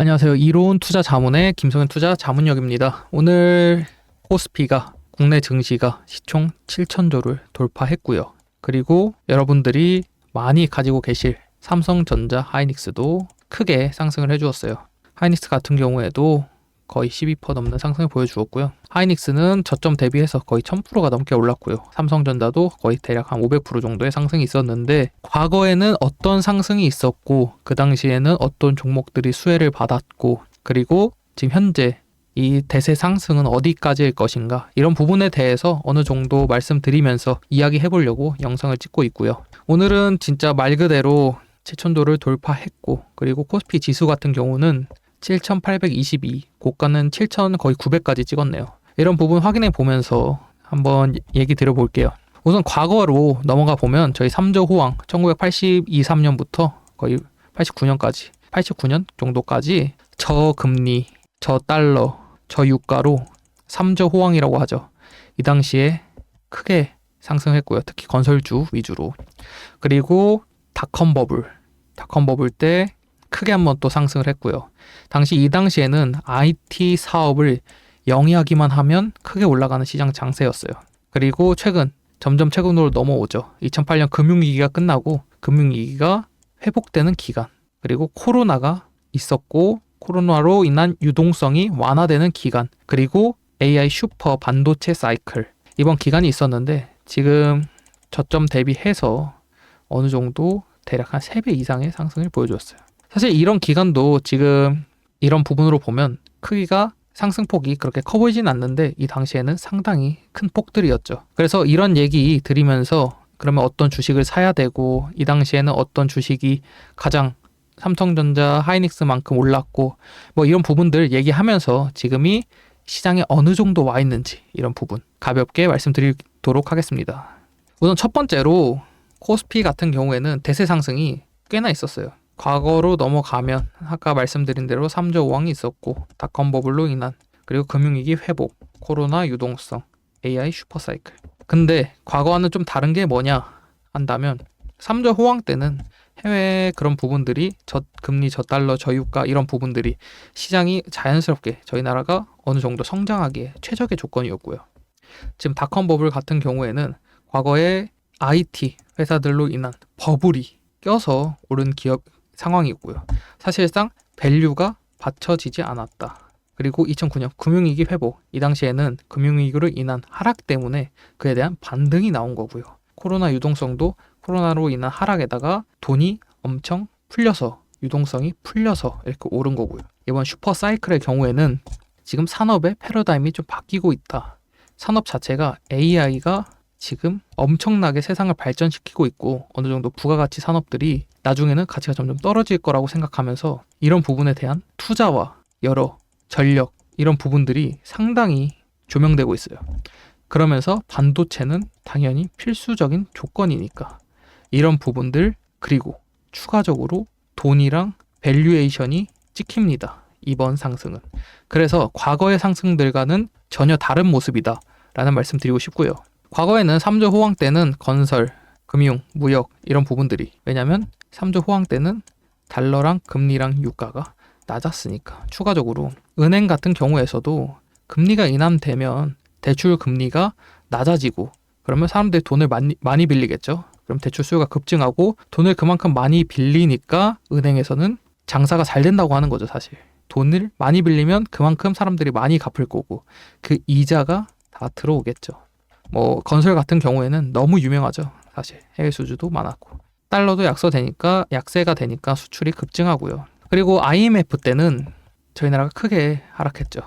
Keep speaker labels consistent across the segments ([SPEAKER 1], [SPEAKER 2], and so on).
[SPEAKER 1] 안녕하세요. 이로운 투자 자문의 김성현 투자 자문역입니다. 오늘 코스피가 국내 증시가 시총 7천조를 돌파했고요. 그리고 여러분들이 많이 가지고 계실 삼성전자, 하이닉스도 크게 상승을 해주었어요. 하이닉스 같은 경우에도 거의 12% 넘는 상승을 보여주었고요. 하이닉스는 저점 대비해서 거의 1000%가 넘게 올랐고요. 삼성전자도 거의 대략 한 500% 정도의 상승이 있었는데, 과거에는 어떤 상승이 있었고 그 당시에는 어떤 종목들이 수혜를 받았고, 그리고 지금 현재 이 대세 상승은 어디까지일 것인가, 이런 부분에 대해서 어느 정도 말씀드리면서 이야기해 보려고 영상을 찍고 있고요. 오늘은 진짜 말 그대로 7천도를 돌파했고, 그리고 코스피 지수 같은 경우는 7,822, 고가는 7,000 거의 900까지 찍었네요. 이런 부분 확인해 보면서 한번 얘기 드려볼게요. 우선 과거로 넘어가 보면 저희 3조 호황 1982, 3년부터 거의 89년까지 89년 정도까지 저금리, 저달러, 저유가로 3조 호황이라고 하죠. 이 당시에 크게 상승했고요. 특히 건설주 위주로. 그리고 닷컴 버블 때 크게 한번 또 상승을 했고요. 이 당시에는 IT 사업을 영위하기만 하면 크게 올라가는 시장 장세였어요. 그리고 점점 최근으로 넘어오죠. 2008년 금융위기가 끝나고 금융위기가 회복되는 기간, 그리고 코로나가 있었고 코로나로 인한 유동성이 완화되는 기간, 그리고 AI 슈퍼 반도체 사이클, 이번 기간이 있었는데 지금 저점 대비해서 어느 정도 대략 한 3배 이상의 상승을 보여주었어요. 사실 이런 기간도 지금 이런 부분으로 보면 크기가 상승폭이 그렇게 커 보이진 않는데 이 당시에는 상당히 큰 폭들이었죠. 그래서 이런 얘기 드리면서 그러면 어떤 주식을 사야 되고, 이 당시에는 어떤 주식이 가장 삼성전자, 하이닉스만큼 올랐고, 뭐 이런 부분들 얘기하면서 지금이 시장에 어느 정도 와 있는지 이런 부분 가볍게 말씀드리도록 하겠습니다. 우선 첫 번째로 코스피 같은 경우에는 대세 상승이 꽤나 있었어요. 과거로 넘어가면 아까 말씀드린 대로 3조 호황이 있었고, 닷컴 버블로 인한, 그리고 금융위기 회복, 코로나 유동성, AI 슈퍼사이클. 근데 과거와는 좀 다른 게 뭐냐 한다면, 3조 호황 때는 해외 그런 부분들이 저금리, 저달러, 저유가 이런 부분들이 시장이 자연스럽게 저희 나라가 어느 정도 성장하기에 최적의 조건이었고요. 지금 닷컴 버블 같은 경우에는 과거에 IT 회사들로 인한 버블이 껴서 오른 기업 상황이고요. 사실상 밸류가 받쳐지지 않았다. 그리고 2009년 금융위기 회복, 이 당시에는 금융위기로 인한 하락 때문에 그에 대한 반등이 나온 거고요. 코로나 유동성도 코로나로 인한 하락에다가 돈이 엄청 풀려서, 유동성이 풀려서 이렇게 오른 거고요. 이번 슈퍼사이클의 경우에는 지금 산업의 패러다임이 좀 바뀌고 있다. 산업 자체가 AI가 지금 엄청나게 세상을 발전시키고 있고, 어느 정도 부가가치 산업들이 나중에는 가치가 점점 떨어질 거라고 생각하면서 이런 부분에 대한 투자와 여러 전력, 이런 부분들이 상당히 조명되고 있어요. 그러면서 반도체는 당연히 필수적인 조건이니까 이런 부분들, 그리고 추가적으로 돈이랑 밸류에이션이 찍힙니다. 이번 상승은. 그래서 과거의 상승들과는 전혀 다른 모습이다 라는 말씀 드리고 싶고요. 과거에는 3조 호황 때는 건설, 금융, 무역 이런 부분들이, 왜냐면 3조 호황 때는 달러랑 금리랑 유가가 낮았으니까. 추가적으로 은행 같은 경우에서도 금리가 인하되면 대출 금리가 낮아지고, 그러면 사람들이 돈을 많이 빌리겠죠. 그럼 대출 수요가 급증하고 돈을 그만큼 많이 빌리니까 은행에서는 장사가 잘 된다고 하는 거죠. 사실 돈을 많이 빌리면 그만큼 사람들이 많이 갚을 거고, 그 이자가 다 들어오겠죠. 뭐 건설 같은 경우에는 너무 유명하죠. 사실 해외 수주도 많았고, 달러도 약세가 되니까 수출이 급증하고요. 그리고 IMF 때는 저희 나라가 크게 하락했죠.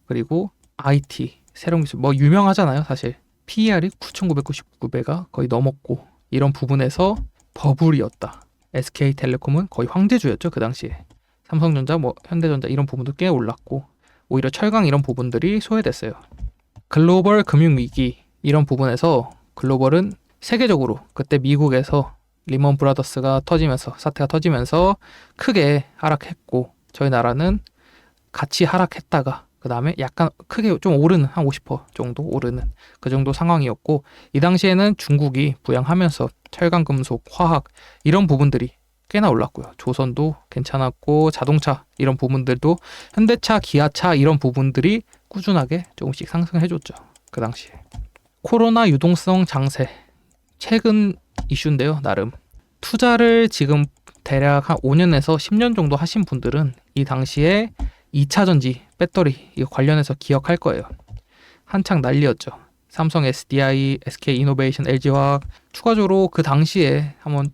[SPEAKER 1] 그리고 IT, 새로운 기술, 뭐 유명하잖아요. 사실 PER이 9,999배가 거의 넘었고, 이런 부분에서 버블이었다. SK텔레콤은 거의 황제주였죠. 그 당시에 삼성전자, 뭐 현대전자 이런 부분도 꽤 올랐고, 오히려 철강 이런 부분들이 소외됐어요. 글로벌 금융위기 이런 부분에서 글로벌은 세계적으로 그때 미국에서 리먼 브라더스가 사태가 터지면서 크게 하락했고, 저희 나라는 같이 하락했다가 그 다음에 약간 크게 좀 오르는, 한 50% 정도 오르는 그 정도 상황이었고, 이 당시에는 중국이 부양하면서 철강금속, 화학 이런 부분들이 꽤나 올랐고요. 조선도 괜찮았고 자동차 이런 부분들도 현대차, 기아차 이런 부분들이 꾸준하게 조금씩 상승해줬죠. 그 당시에. 코로나 유동성 장세 최근 이슈인데요. 나름 투자를 지금 대략 한 5년에서 10년 정도 하신 분들은 이 당시에 2차전지 배터리 이거 관련해서 기억할 거예요. 한창 난리였죠. 삼성 SDI, SK 이노베이션, LG화학 추가적으로 그 당시에 한번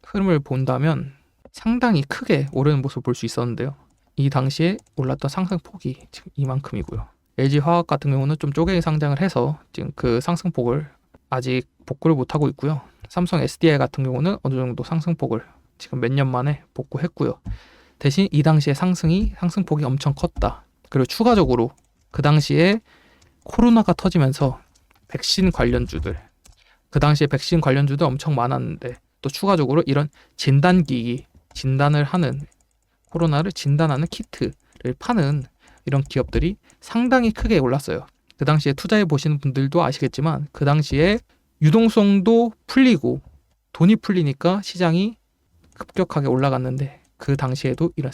[SPEAKER 1] 흐름을 본다면 상당히 크게 오르는 모습을 볼 수 있었는데요. 이 당시에 올랐던 상승폭이 지금 이만큼이고요. LG화학 같은 경우는 좀 쪼개기 상장을 해서 지금 그 상승폭을 아직 복구를 못하고 있고요. 삼성 SDI 같은 경우는 어느 정도 상승폭을 지금 몇 년 만에 복구했고요. 대신 이 당시에 상승폭이 엄청 컸다. 그리고 추가적으로 그 당시에 코로나가 터지면서 백신 관련주들 그 당시에 백신 관련주도 엄청 많았는데 또 추가적으로 이런 진단기기 진단을 하는 코로나를 진단하는 키트를 파는 이런 기업들이 상당히 크게 올랐어요. 그 당시에 투자해 보시는 분들도 아시겠지만 그 당시에 유동성도 풀리고 돈이 풀리니까 시장이 급격하게 올라갔는데 그 당시에도 이런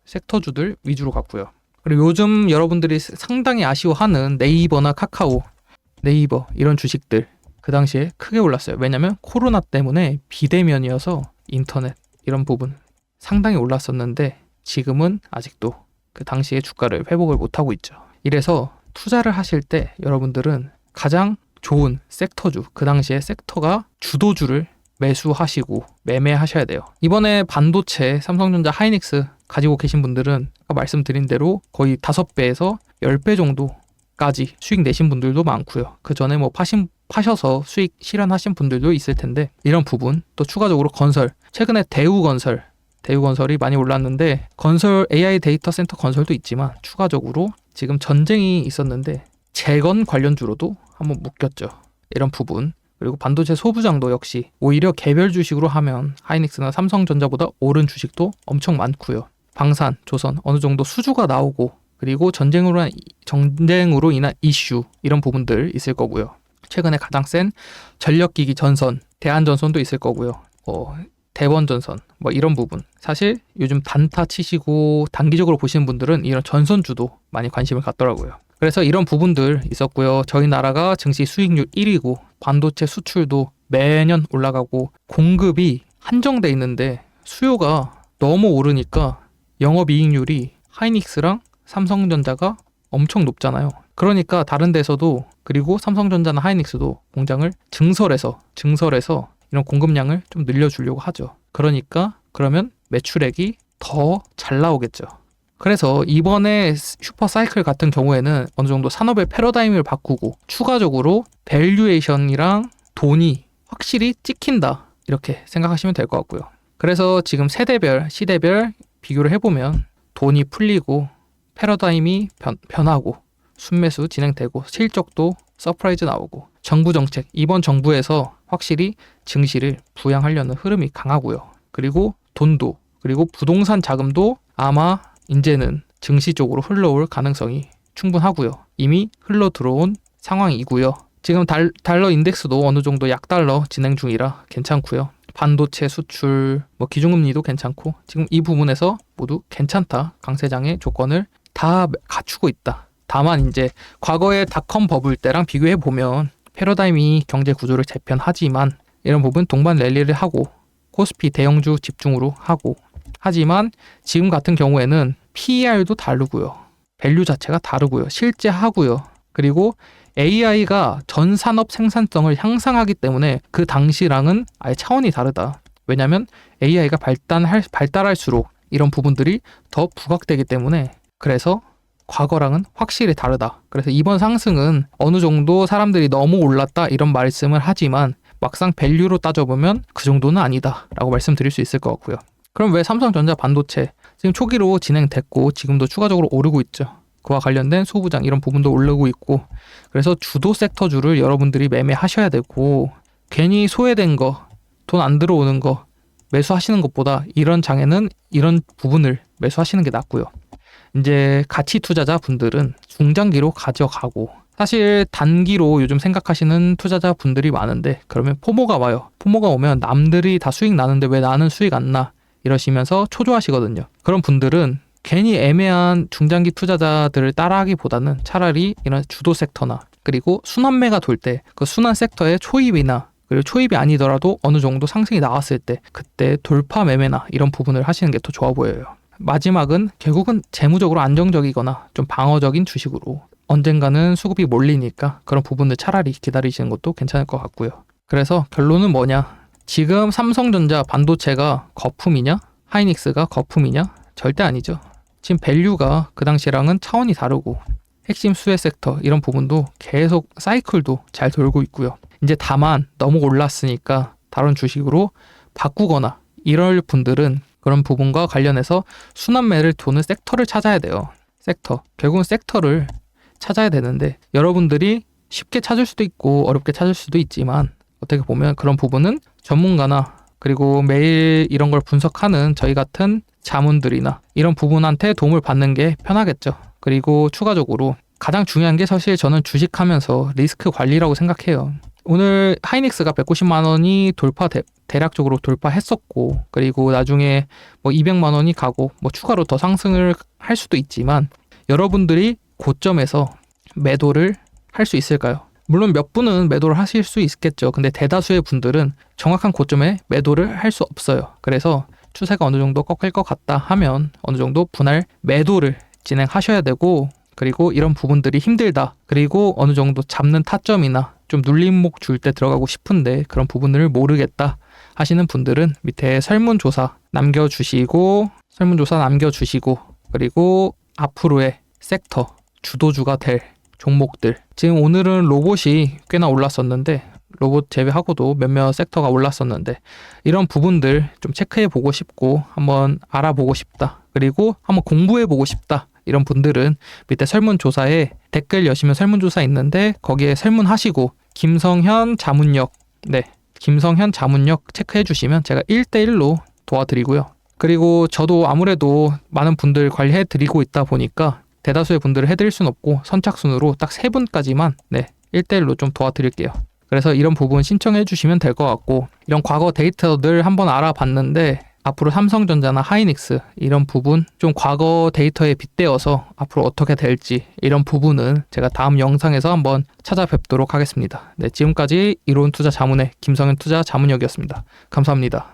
[SPEAKER 1] 섹터주들 위주로 갔고요. 그리고 요즘 여러분들이 상당히 아쉬워하는 네이버나 카카오, 네이버 이런 주식들 그 당시에 크게 올랐어요. 왜냐면 코로나 때문에 비대면이어서 인터넷 이런 부분 상당히 올랐었는데 지금은 아직도 그 당시의 주가를 회복을 못하고 있죠. 이래서 투자를 하실 때 여러분들은 가장 좋은 섹터주, 그 당시에 섹터가 주도주를 매수하시고 매매하셔야 돼요. 이번에 반도체 삼성전자 하이닉스 가지고 계신 분들은 아까 말씀드린 대로 거의 5배에서 10배 정도까지 수익 내신 분들도 많고요. 그 전에 뭐 파셔서 수익 실현하신 분들도 있을 텐데 이런 부분 또 추가적으로 건설 최근에 대우건설이 많이 올랐는데 건설 AI 데이터 센터 건설도 있지만 추가적으로 지금 전쟁이 있었는데 재건 관련주로도 한번 묶였죠. 이런 부분 그리고 반도체 소부장도 역시 오히려 개별 주식으로 하면 하이닉스나 삼성전자보다 오른 주식도 엄청 많고요. 방산, 조선 어느 정도 수주가 나오고 그리고 전쟁으로 인한 이슈 이런 부분들 있을 거고요. 최근에 가장 센 전력기기 전선, 대한전선도 있을 거고요. 대원전선 뭐 이런 부분 사실 요즘 단타 치시고 단기적으로 보시는 분들은 이런 전선주도 많이 관심을 갖더라고요. 그래서 이런 부분들 있었고요. 저희 나라가 증시 수익률 1위고 반도체 수출도 매년 올라가고 공급이 한정돼 있는데 수요가 너무 오르니까 영업이익률이 하이닉스랑 삼성전자가 엄청 높잖아요. 그러니까 다른 데서도 그리고 삼성전자나 하이닉스도 공장을 증설해서 이런 공급량을 좀 늘려주려고 하죠. 그러면 매출액이 더 잘 나오겠죠. 그래서 이번에 슈퍼 사이클 같은 경우에는 어느 정도 산업의 패러다임을 바꾸고 추가적으로 밸류에이션이랑 돈이 확실히 찍힌다 이렇게 생각하시면 될 것 같고요. 그래서 지금 세대별, 시대별 비교를 해보면 돈이 풀리고 패러다임이 변하고 순매수 진행되고 실적도 서프라이즈 나오고 정부 정책, 이번 정부에서 확실히 증시를 부양하려는 흐름이 강하고요. 그리고 돈도 그리고 부동산 자금도 아마 이제는 증시 쪽으로 흘러올 가능성이 충분하고요. 이미 흘러 들어온 상황이고요. 지금 달러 인덱스도 어느 정도 약달러 진행 중이라 괜찮고요. 반도체 수출, 기준금리도 괜찮고 지금 이 부분에서 모두 괜찮다. 강세장의 조건을 다 갖추고 있다. 다만 이제 과거의 닷컴 버블 때랑 비교해 보면 패러다임이 경제 구조를 재편하지만 이런 부분 동반 랠리를 하고 코스피 대형주 집중으로 하고 하지만 지금 같은 경우에는 PER도 다르고요. 밸류 자체가 다르고요. 실제 하고요. 그리고 AI가 전 산업 생산성을 향상하기 때문에 그 당시랑은 아예 차원이 다르다. 왜냐하면 AI가 발달할수록 이런 부분들이 더 부각되기 때문에 그래서 과거랑은 확실히 다르다. 그래서 이번 상승은 어느 정도 사람들이 너무 올랐다 이런 말씀을 하지만 막상 밸류로 따져보면 그 정도는 아니다 라고 말씀드릴 수 있을 것 같고요. 그럼 왜 삼성전자 반도체 지금 초기로 진행됐고 지금도 추가적으로 오르고 있죠. 그와 관련된 소부장 이런 부분도 오르고 있고 그래서 주도 섹터주를 여러분들이 매매하셔야 되고 괜히 소외된 거, 돈 안 들어오는 거 매수하시는 것보다 이런 장에는 이런 부분을 매수하시는 게 낫고요. 이제 가치 투자자 분들은 중장기로 가져가고 사실 단기로 요즘 생각하시는 투자자분들이 많은데 그러면 포모가 와요. 포모가 오면 남들이 다 수익 나는데 왜 나는 수익 안 나? 이러시면서 초조하시거든요. 그런 분들은 괜히 애매한 중장기 투자자들을 따라하기보다는 차라리 이런 주도 섹터나 그리고 순환매가 돌 때 그 순환 섹터의 초입이나 그리고 초입이 아니더라도 어느 정도 상승이 나왔을 때 그때 돌파 매매나 이런 부분을 하시는 게 더 좋아 보여요. 마지막은 결국은 재무적으로 안정적이거나 좀 방어적인 주식으로 언젠가는 수급이 몰리니까 그런 부분을 차라리 기다리시는 것도 괜찮을 것 같고요. 그래서 결론은 뭐냐? 지금 삼성전자 반도체가 거품이냐? 하이닉스가 거품이냐? 절대 아니죠. 지금 밸류가 그 당시랑은 차원이 다르고 핵심 수혜 섹터 이런 부분도 계속 사이클도 잘 돌고 있고요. 이제 다만 너무 올랐으니까 다른 주식으로 바꾸거나 이럴 분들은 그런 부분과 관련해서 순환매를 도는 섹터를 찾아야 돼요. 섹터. 결국은 섹터를 찾아야 되는데 여러분들이 쉽게 찾을 수도 있고 어렵게 찾을 수도 있지만 어떻게 보면 그런 부분은 전문가나 그리고 매일 이런 걸 분석하는 저희 같은 자문들이나 이런 부분한테 도움을 받는 게 편하겠죠. 그리고 추가적으로 가장 중요한 게 사실 저는 주식하면서 리스크 관리라고 생각해요. 오늘 하이닉스가 190만 원이 대략적으로 돌파했었고 그리고 나중에 뭐 200만 원이 가고 뭐 추가로 더 상승을 할 수도 있지만 여러분들이 고점에서 매도를 할 수 있을까요? 물론 몇 분은 매도를 하실 수 있겠죠. 근데 대다수의 분들은 정확한 고점에 매도를 할 수 없어요. 그래서 추세가 어느 정도 꺾일 것 같다 하면 어느 정도 분할 매도를 진행하셔야 되고 그리고 이런 부분들이 힘들다. 그리고 어느 정도 잡는 타점이나 좀 눌림목 줄 때 들어가고 싶은데 그런 부분을 모르겠다 하시는 분들은 밑에 설문조사 남겨주시고 그리고 앞으로의 섹터 주도주가 될 종목들 지금 오늘은 로봇이 꽤나 올랐었는데 로봇 제외하고도 몇몇 섹터가 올랐었는데 이런 부분들 좀 체크해 보고 싶고 한번 알아보고 싶다. 그리고 한번 공부해 보고 싶다. 이런 분들은 밑에 설문조사에 댓글 여시면 설문조사 있는데 거기에 설문하시고 김성현 자문역 체크해 주시면 제가 1대1로 도와드리고요. 그리고 저도 아무래도 많은 분들 관리해 드리고 있다 보니까 대다수의 분들을 해드릴 순 없고 선착순으로 딱 3분까지만 1대1로 좀 도와드릴게요. 그래서 이런 부분 신청해 주시면 될 것 같고 이런 과거 데이터들 한번 알아봤는데 앞으로 삼성전자나 하이닉스 이런 부분 좀 과거 데이터에 빗대어서 앞으로 어떻게 될지 이런 부분은 제가 다음 영상에서 한번 찾아뵙도록 하겠습니다. 지금까지 이로운 투자 자문의 김성현 투자 자문역이었습니다. 감사합니다.